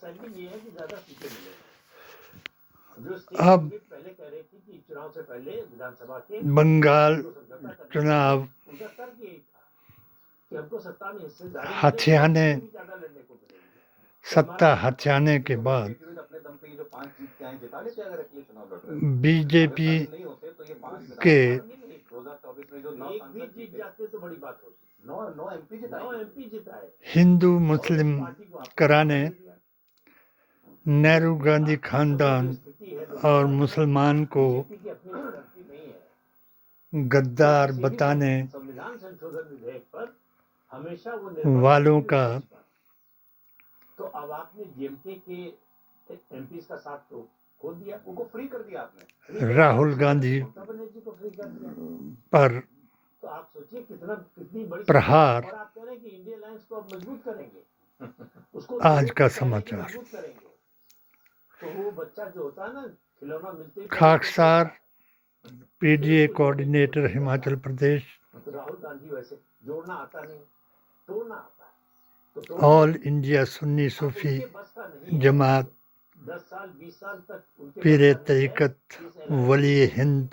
Understanding ये है कि ज्यादा सीटें मिले। जो स्टेट अब कैंडिडेट पहले कह रहे थे कि चुनाव से पहले विधानसभा के बंगाल को समझौता करने चुनाव उनका तर्क यही था कि हमको सत्ता में हिस्सेदारी हथियाने भी ज्यादा लड़ने को मिलेगी। सत्ता हथियाने के बाद अपने दम पे जो 5 जीत के आए जिता लेते अगर अकेले चुनाव लड़ रहे हैं। बीजेपी नहीं होते तो ये 5 के 2024 में जो 9 सांसद जीत जाते तो बड़ी बात होती। 9 एमपी जिताए हिंदू मुस्लिम ने नेहरू गांधी खानदान और मुसलमान को गद्दार बताने संविधान संशोधन विधेयक पर हमेशा वालों का तो अब आपने डीएमके के एमपीज का साथ तो खो दिया, उनको फ्री कर दिया आपने। राहुल गांधी ममता बनर्जी को फ्री कर दिया। पर तो आप सोचिए कितनी बड़ी प्रहार। और आप कह रहे हैं कि इंडिया अलायंस को आप मजबूत करेंगे। उसको आज का समाचार। मजबूत करेंगे तो वो बच्चा जो होता है ना खिलौना मिलते ही खाकसार पीडीए कोऑर्डिनेटर हिमाचल प्रदेश, तो राहुल गांधी वैसे जोड़ना आता नहीं, तोड़ना आता है। तो ऑल इंडिया सुन्नी सूफी जमात 10 साल 20 साल तक पीरे तरीकत वली हिंद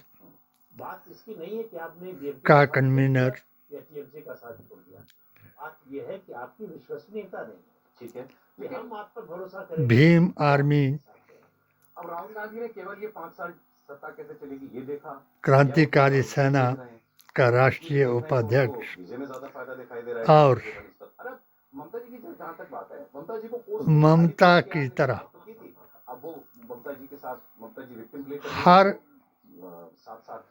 बात इसकी नहीं है कि आपने का कन्वीनर या टीएमसी का साथ छोड़ दिया। बात यह है कि आपकी विश्वसनीयता नहीं। ठीक है, लेकिन हम आप पर भरोसा करें। भीम आर्मी अब राहुल गांधी ने केवल ये 5 साल सत्ता कैसे चलेगी ये देखा। क्रांतिकारी सेना का राष्ट्रीय उपाध्यक्ष और ममता जी की जहां तक बात है, ममता जी को ममता की तरह अब वो ममता जी के साथ ममता जी विक्टिम प्ले कर हर साथ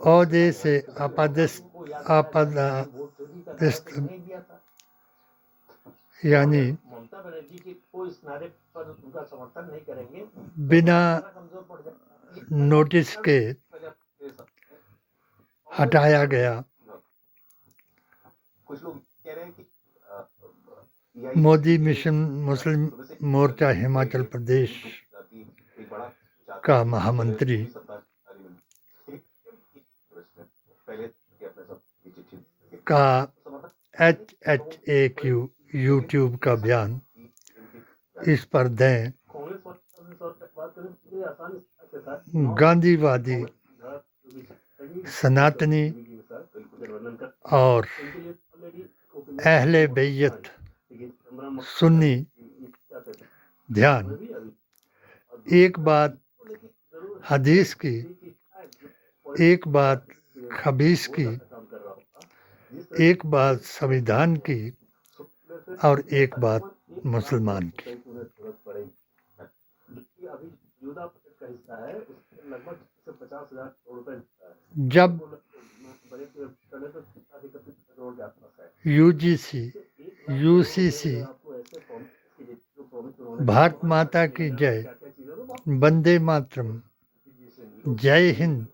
औहदे से आपादित यानी ममता बनर्जी के कोई इस नारे पर उनका समर्थन नहीं करेंगे, बिना नोटिस के हटाया गया। कुछ लोग कह रहे हैं कि मोदी मिशन मुस्लिम मोर्चा हिमाचल प्रदेश का महामंत्री का HHAQ यूट्यूब का बयान इस पर दें। गांधीवादी सनातनी और अहले बैयत सुन्नी ध्यान, एक बात हदीस की, एक बात खबीस की, एक बात संविधान की और एक बात मुसलमान की। जब यूजीसी यूसीसी भारत माता की जय, वंदे मातरम, जय हिंद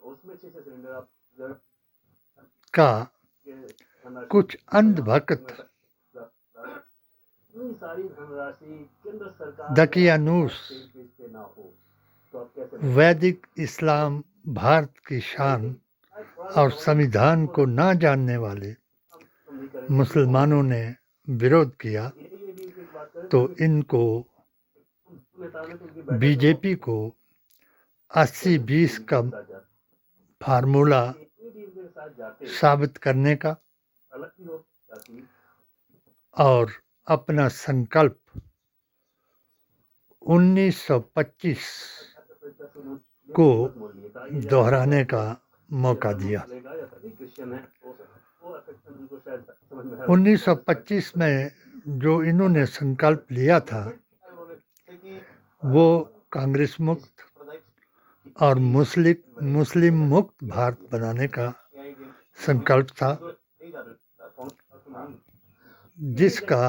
का कुछ अंधभक्त दकियानूस वैदिक इस्लाम, भारत की शान और संविधान को ना जानने वाले मुसलमानों ने विरोध किया तो इनको बीजेपी को 80-20 का फार्मूला साबित करने का और अपना संकल्प 1925 को दोहराने का मौका दिया। 1925 में जो इन्होंने संकल्प लिया था वो कांग्रेस मुक्त और मुस्लिम मुक्त भारत बनाने का संकल्प था, जिसका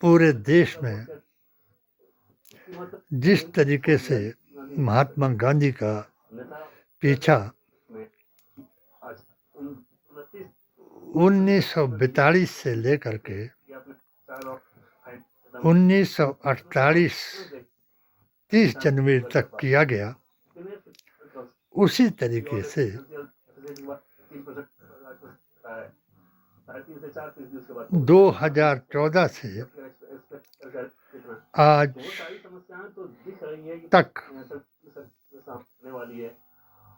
पूरे देश में जिस तरीके से महात्मा गांधी का पीछा 1942 से लेकर के 1948 30 जनवरी तक किया गया, उसी तरीके से थे 4%, उसके बाद 2014 से आज वो सारी समस्याएं तो दिख रही है कि तक सामने वाली है।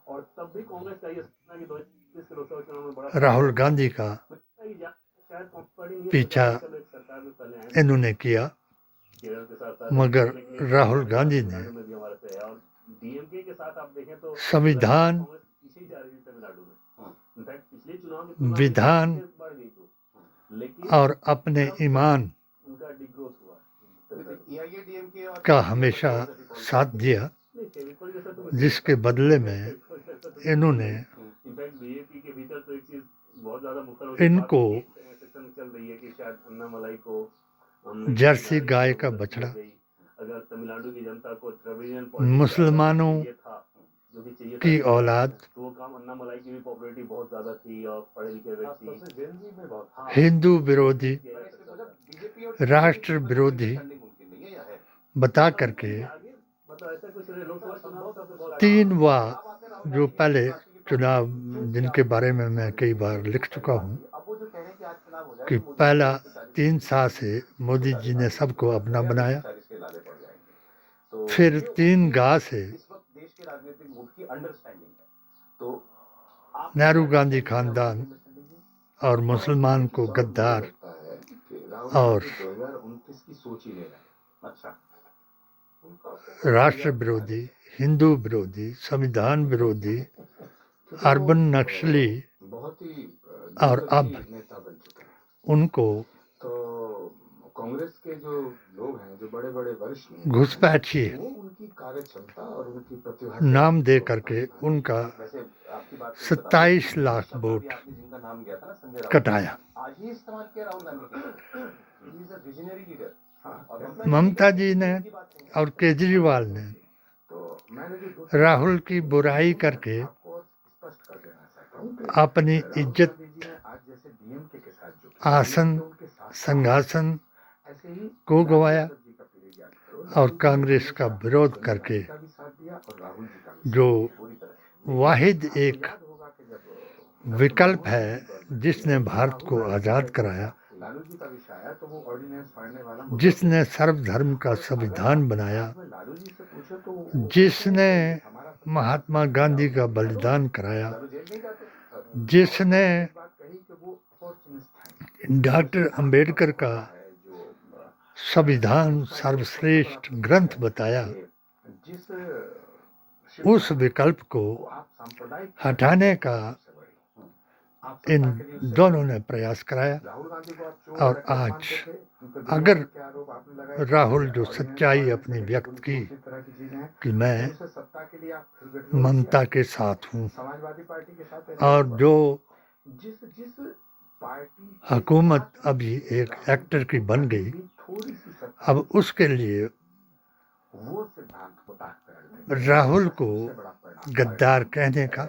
और तब भी कांग्रेस का ये सपना कि 2023 के लोकसभा चुनाव में बड़ा राहुल गांधी का शायद कंपनी पीछा एक सरकार में पहले आए इन्होंने किया, केरल के साथ मगर राहुल गांधी ने में भी हमारे से है। और डीएमके के साथ आप देखें तो संविधान, कांग्रेस पीछे ही जा रही थी तमिलनाडु में। इनफैक्ट पिछले चुनाव में तुलना में विधान बढ़ गई तो, लेकिन और अपने ईमान उनका डिग्रोथ हुआ का हमेशा साथ दिया, जिसके बदले में इन्होंने इनफैक्ट बीजेपी के भीतर तो एक चीज बहुत ज्यादा मुखर होती है, इनको सेक्शन चल रही है कि शायद अन्ना मलाई को जर्सी गाय का बछड़ा, अगर तमिलनाडु की जनता को मुसलमानों की औलाद, तो वो काम अन्ना मलाई की भी पॉपुलैरिटी बहुत ज्यादा थी और पढ़े लिखे व्यक्ति, हिंदू विरोधी, राष्ट्र विरोधी बता करके 3 बार, जो पहले चुनाव जिनके बारे में मैं कई बार लिख चुका हूँ कि पहला 3 साल से मोदी जी ने सबको अपना बनाया, फिर 3 गा से नेहरू गांधी खानदान और मुसलमान को गद्दार और राष्ट्र विरोधी, हिंदू विरोधी, संविधान विरोधी, अर्बन नक्सली, और अब उनको कांग्रेस के जो लोग हैं, जो बड़े बड़े वरिष्ठ घुसपैठिए वो उनकी कार्यक्षमता और उनकी प्रतिभा नाम दे करके उनका 27 लाख वोट कटाया। ममता जी ने और केजरीवाल ने राहुल की बुराई करके अपनी इज्जत, आसन, सिंहासन को गंवाया और कांग्रेस का विरोध करके जो वाहिद एक विकल्प है जिसने भारत को आज़ाद कराया, जिसने सर्वधर्म का संविधान बनाया, जिसने महात्मा गांधी का बलिदान कराया, जिसने डॉक्टर अंबेडकर का संविधान सर्वश्रेष्ठ ग्रंथ बताया, उस विकल्प को हटाने का इन दोनों ने प्रयास कराया। और आज अगर राहुल जो सच्चाई अपनी व्यक्त की कि मैं ममता के साथ हूँ और जो हुकूमत अभी एक एक्टर की बन गई, अब उसके लिए राहुल को गद्दार कहने का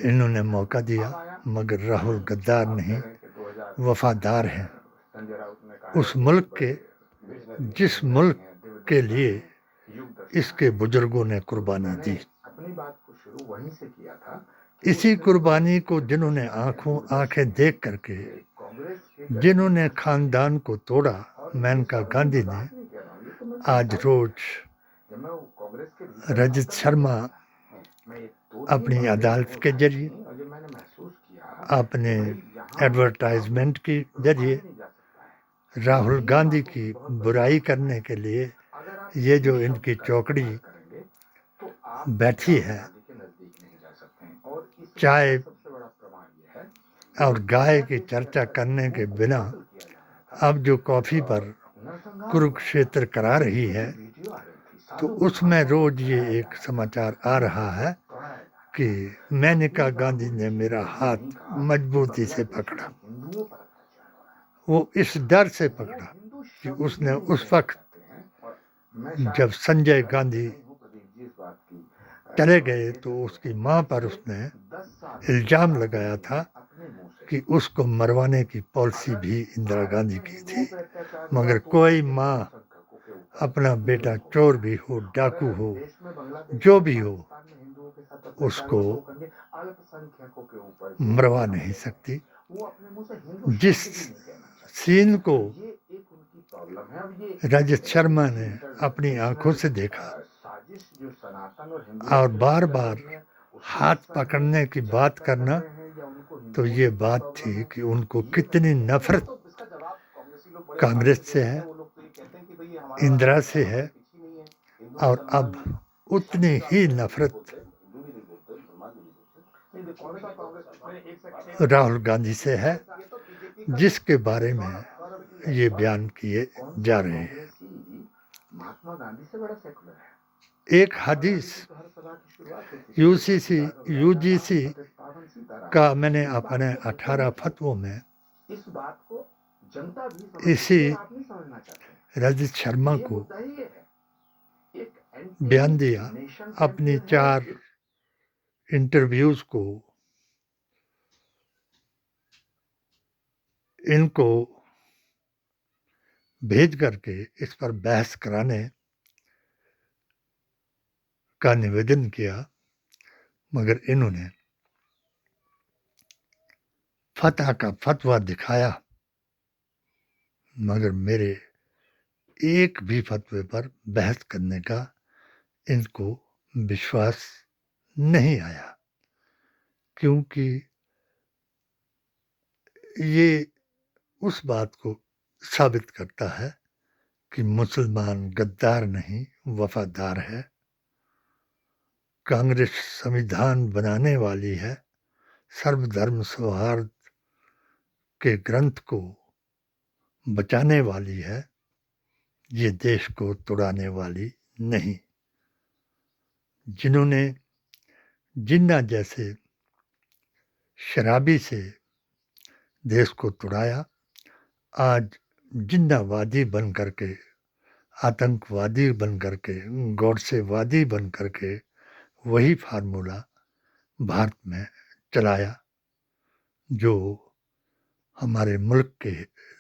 इन्होंने मौका दिया, मगर राहुल गद्दार नहीं, वफादार हैं उस मुल्क के जिस मुल्क के लिए इसके बुजुर्गों ने कुर्बानी दी। इसी कुर्बानी को जिन्होंने आंखें देख करके जिन्होंने खानदान को तोड़ा, मेनका गांधी ने आज रोज रजत शर्मा अपनी अदालत के जरिए, अपने एडवर्टाइजमेंट के जरिए राहुल गांधी की बुराई करने के लिए ये जो इनकी चौकड़ी बैठी है, चाय और गाय की चर्चा करने के बिना अब जो कॉफ़ी पर कुरुक्षेत्र करा रही है, तो उसमें रोज ये एक समाचार आ रहा है कि मेनका गांधी ने मेरा हाथ मजबूती से पकड़ा। वो इस डर से पकड़ा कि उसने उस वक्त जब संजय गांधी चले गए तो उसकी मां पर उसने इल्ज़ाम लगाया था कि उसको मरवाने की पॉलिसी भी इंदिरा गांधी की थी, मगर कोई मां अपना बेटा चोर भी हो, डाकू हो, जो भी हो, उसको मरवा नहीं सकती। उसे हिंदू जिस शब्द भी नहीं कहना चाहते। सीन को ये एक उनकी प्रॉब्लम है। अब ये रजत शर्मा ने अपनी आंखों से देखा साजिश जो सनातन और हिंदू और बार बार हाथ पकड़ने की बात करना, तो ये बात थी कि उनको कितनी नफरत तो इसका जवाब कांग्रेसी लोग बड़े कांग्रेस आसानी से देते है, हैं। वो लोग तो ये कहते हैं कि भाई ये हमारा इंदिरा से हमारे है, पीछे नहीं है। हिंदू और मुसलमान अब उतनी शब्द तो ही आप नहीं नफरत बोलते, हिंदू भी नहीं बोलते, मुसलमान भी नहीं बोलते। नहीं, देखो, हमेशा कांग्रेस में एक सेकंड राहुल गांधी से है, ये तो बीजेपी का जिसके बारे में ये बयान किए जा रहे हैं। कांग्रेसी महात्मा गांधी से बड़ा सेकुलर है। एक हदीस यूसीसी यूजीसी का मैंने अपने 18 फतवों में इस बात को जनता भी इसी आप नहीं समझना चाहते। रजत शर्मा ये को मुद्दा ही है। एक बयान दिया। नेशन अपनी चैंपियन है। 4 इंटरव्यूज को इनको भेज करके इस पर बहस कराने का निवेदन किया, मगर इन्होंने फतह का फतवा दिखाया, मगर मेरे एक भी फतवे पर बहस करने का इनको विश्वास नहीं आया, क्योंकि ये उस बात को साबित करता है कि मुसलमान गद्दार नहीं, वफादार है। कांग्रेस संविधान बनाने वाली है, सर्वधर्म सौहार्द के ग्रंथ को बचाने वाली है, ये देश को तोड़ाने वाली नहीं। जिन्होंने जिन्ना जैसे शराबी से देश को तोड़ाया, आज जिन्नावादी बन करके, आतंकवादी बन करके, गौडसेवादी बन करके वही फार्मूला भारत में चलाया, जो हमारे मुल्क के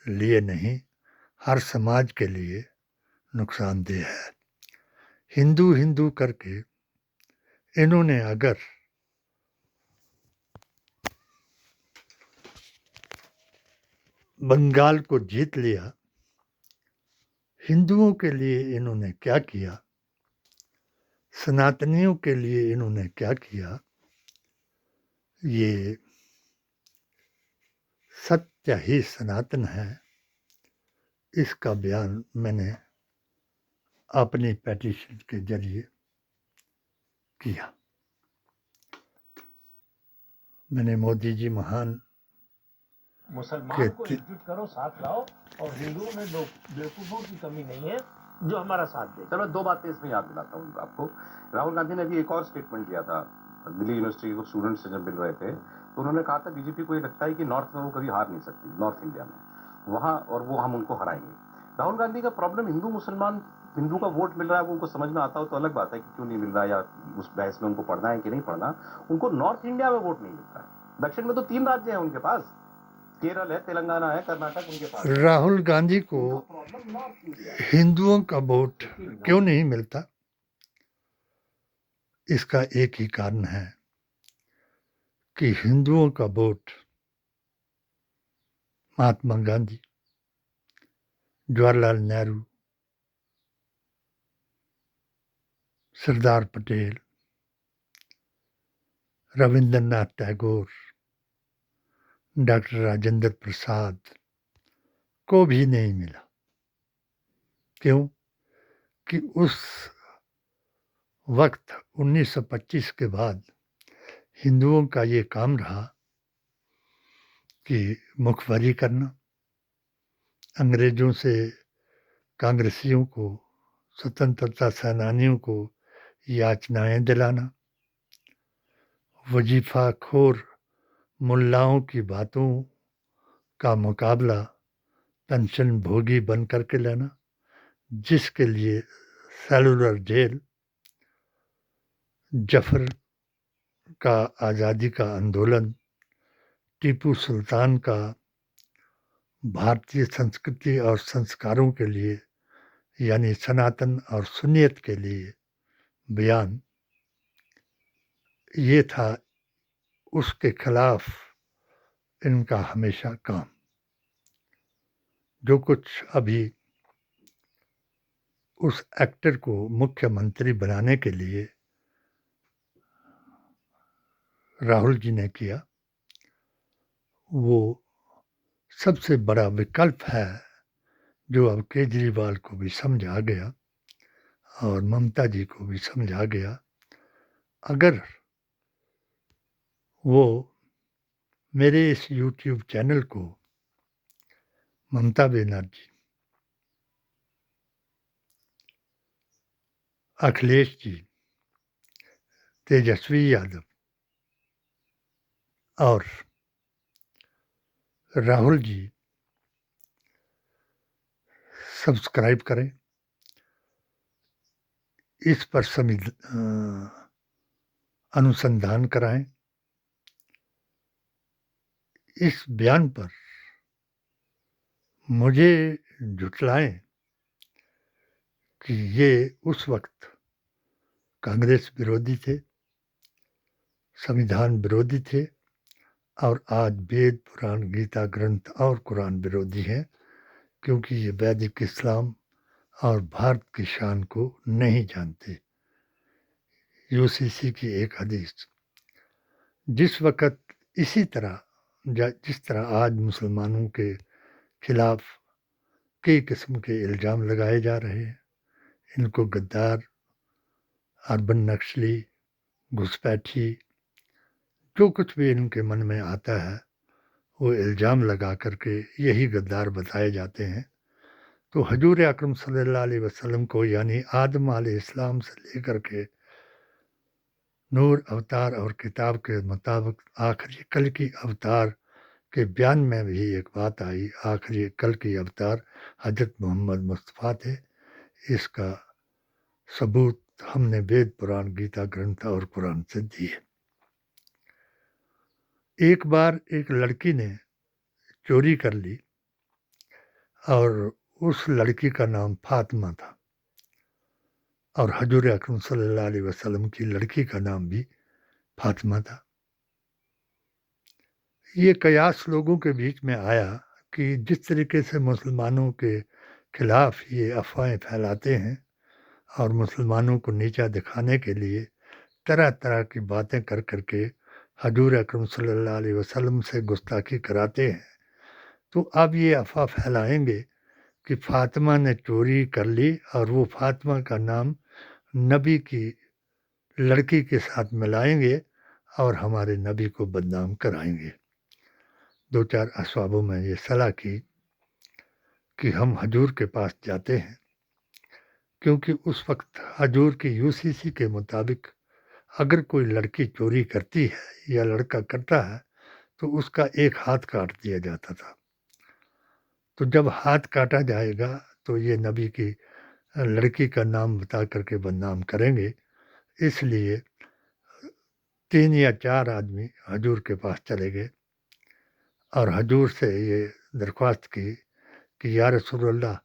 लिए नहीं, हर समाज के लिए नुकसानदेह है। हिंदू हिंदू करके इन्होंने अगर बंगाल को जीत लिया, हिंदुओं के लिए इन्होंने क्या किया, सनातनियों के लिए इन्होंने क्या किया, ये सत्य ही सनातन है। इसका बयान मैंने अपनी पेटिशन के जरिए किया। मैंने मोदी जी महान मुसलमान को एकजुट करो, साथ लाओ, और हिंदुओं में लोग बेवकूफों की कमी नहीं है जो हमारा साथ दे। चलो 2 बातें इसमें याद दिलाता हूँ आपको। राहुल गांधी ने भी एक और स्टेटमेंट दिया था दिल्ली यूनिवर्सिटी के स्टूडेंट्स से जब मिल रहे थे, तो उन्होंने कहा था बीजेपी को ये लगता है कि नॉर्थ में वो कभी हार नहीं सकती, नॉर्थ इंडिया में वहां, और वो हम उनको हराएंगे। राहुल गांधी का प्रॉब्लम हिंदू मुसलमान, हिंदू का वोट मिल रहा है वो उनको समझ में आता हो तो अलग बात है कि क्यों नहीं मिल रहा, या उस बहस में उनको पढ़ना है कि नहीं पढ़ना। उनको नॉर्थ इंडिया में वोट नहीं मिलता है। दक्षिण में तो 3 राज्य हैं उनके पास, केरल है, तेलंगाना है, कर्नाटक उनके पास। राहुल गांधी को हिंदुओं का वोट क्यों नहीं मिलता, इसका एक ही कारण है कि हिंदुओं का वोट महात्मा गांधी, जवाहरलाल नेहरू, सरदार पटेल, रविंद्रनाथ टैगोर, डॉक्टर राजेंद्र प्रसाद को भी नहीं मिला। क्यों? कि उस वक्त 1925 के बाद हिंदुओं का ये काम रहा कि मुखबरी करना, अंग्रेजों से कांग्रेसियों को, स्वतंत्रता सेनानियों को याचनाएं दिलाना, वजीफा खोर मुल्लाओं की बातों का मुकाबला पेंशन भोगी बन करके लेना, जिसके लिए सेलुलर जेल, जफर का आज़ादी का आंदोलन, टीपू सुल्तान का भारतीय संस्कृति और संस्कारों के लिए यानी सनातन और सुन्नियत के लिए बयान, ये था। उसके खिलाफ इनका हमेशा काम। जो कुछ अभी उस एक्टर को मुख्यमंत्री बनाने के लिए राहुल जी ने किया, वो सबसे बड़ा विकल्प है जो अब केजरीवाल को भी समझ आ गया और ममता जी को भी समझ आ गया। अगर वो मेरे इस YouTube चैनल को ममता बनर्जी, अखिलेश जी, तेजस्वी यादव और राहुल जी सब्सक्राइब करें, इस पर अनुसंधान कराएं, इस बयान पर मुझे झुठलाएं कि ये उस वक्त कांग्रेस विरोधी थे, संविधान विरोधी थे और आज वेद पुराण गीता ग्रंथ और कुरान विरोधी हैं, क्योंकि ये वैदिक इस्लाम और भारत की शान को नहीं जानते। यूसीसी की एक हदीस, जिस वक्त इसी तरह जिस तरह आज मुसलमानों के खिलाफ कई किस्म के इल्ज़ाम लगाए जा रहे हैं, इनको गद्दार, अर्बन नक्सली, घुसपैठी, जो कुछ भी इनके मन में आता है वो इल्ज़ाम लगा करके यही गद्दार बताए जाते हैं। तो हजूर अकरम सल्लल्लाहु अलैहि वसल्लम को यानी आदम अलैहिस्सलाम से लेकर के नूर अवतार और किताब के मुताबिक आखिरी कल की अवतार के बयान में भी एक बात आई, आखिरी कल की अवतार हजरत मोहम्मद मुस्तफ़ा थे। इसका सबूत हमने वेद पुराण गीता ग्रंथ और कुरान से दिए। एक बार एक लड़की ने चोरी कर ली और उस लड़की का नाम फातिमा था और हजूर अकरम सल्लल्लाहु अलैहि वसल्लम की लड़की का नाम भी फातिमा था। ये कयास लोगों के बीच में आया कि जिस तरीके से मुसलमानों के खिलाफ ये अफवाहें फैलाते हैं और मुसलमानों को नीचा दिखाने के लिए तरह तरह की बातें कर करके हजूर अकरम सल्लल्लाहु अलैहि वसल्लम से गुस्ताखी कराते हैं, तो अब ये अफवाह फैलाएंगे कि फातिमा ने चोरी कर ली और वो फातिमा का नाम नबी की लड़की के साथ मिलाएंगे और हमारे नबी को बदनाम कराएंगे। दो चार असवाबों में ये सलाह की कि हम हजूर के पास जाते हैं, क्योंकि उस वक्त हजूर की यूसीसी के मुताबिक अगर कोई लड़की चोरी करती है या लड़का करता है तो उसका एक हाथ काट दिया जाता था। तो जब हाथ काटा जाएगा तो ये नबी की लड़की का नाम बता करके बदनाम करेंगे, इसलिए 3 या 4 आदमी हजूर के पास चले गए और हजूर से ये दरख्वास्त की कि या रसूलल्लाह,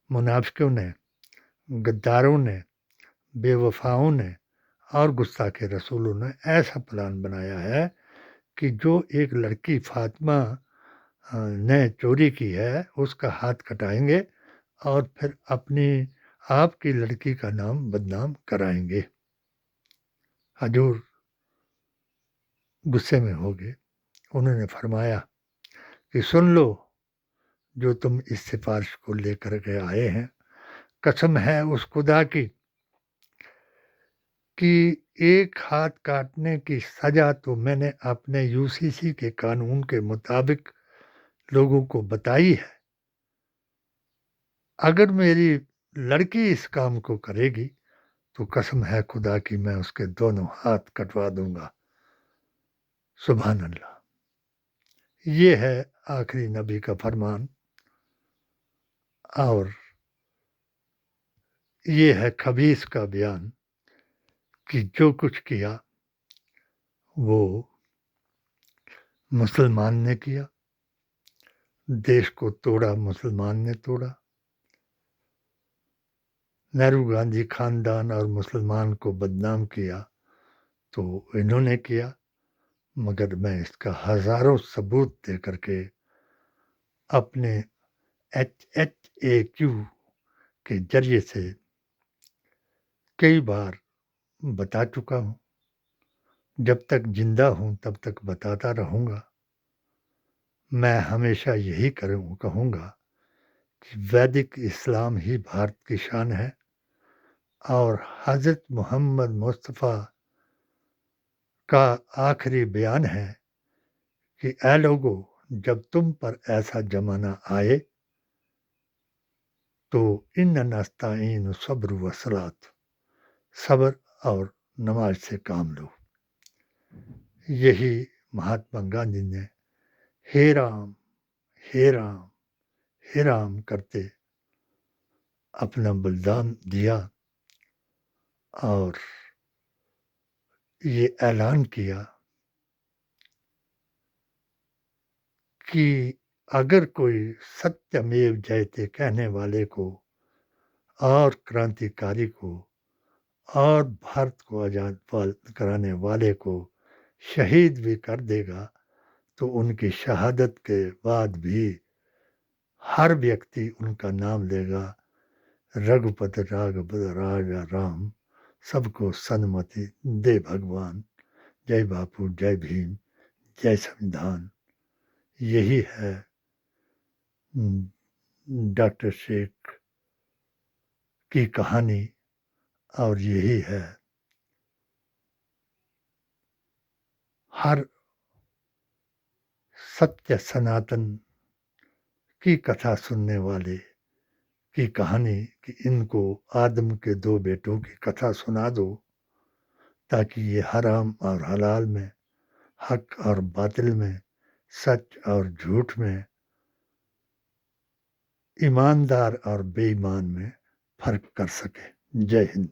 मुनाफिकों ने, गद्दारों ने, बेवफाओं ने और गुस्ताखे रसूलों ने ऐसा प्लान बनाया है कि जो एक लड़की फातिमा ने चोरी की है उसका हाथ कटाएंगे और फिर अपनी आपकी लड़की का नाम बदनाम कराएंगे। हजूर गुस्से में हो गए। उन्होंने फरमाया कि सुन लो, जो तुम इस सिफारिश को लेकर के आए हैं, कसम है उस खुदा की कि एक हाथ काटने की सजा तो मैंने अपने यूसीसी के कानून के मुताबिक लोगों को बताई है। अगर मेरी लड़की इस काम को करेगी तो कसम है खुदा की मैं उसके दोनों हाथ कटवा दूंगा। सुभान अल्लाह। ये है आखिरी नबी का फरमान और ये है खबीस का बयान कि जो कुछ किया वो मुसलमान ने किया, देश को तोड़ा मुसलमान ने तोड़ा। नेहरू गांधी खानदान और मुसलमान को बदनाम किया तो इन्होंने किया। मगर मैं इसका हजारों सबूत दे करके अपने HHAQ के जरिए से कई बार बता चुका हूँ। जब तक जिंदा हूँ तब तक बताता रहूँगा। मैं हमेशा यही कहूँगा कि वैदिक इस्लाम ही भारत की शान है और हज़रत मोहम्मद मुस्तफ़ा का आखिरी बयान है कि ऐ लोगों, जब तुम पर ऐसा ज़माना आए तो इन नस्ताइन सब्र व सलात, सब्र और नमाज से काम लो। यही महात्मा गांधी ने हे राम हे राम हे राम करते अपना बलिदान दिया और ये ऐलान किया कि अगर कोई सत्यमेव जयते कहने वाले को और क्रांतिकारी को और भारत को आज़ाद कराने वाले को शहीद भी कर देगा तो उनकी शहादत के बाद भी हर व्यक्ति उनका नाम लेगा। रघुपति राघव राजा राम, सबको सन्मति दे भगवान। जय बापू, जय भीम, जय संविधान। यही है डॉक्टर शेख की कहानी और यही है हर सत्य सनातन की कथा सुनने वाले की कहानी कि इनको आदम के दो बेटों की कथा सुना दो ताकि ये हराम और हलाल में, हक और बातिल में, सच और झूठ में, ईमानदार और बेईमान में फर्क कर सके। जय हिंद।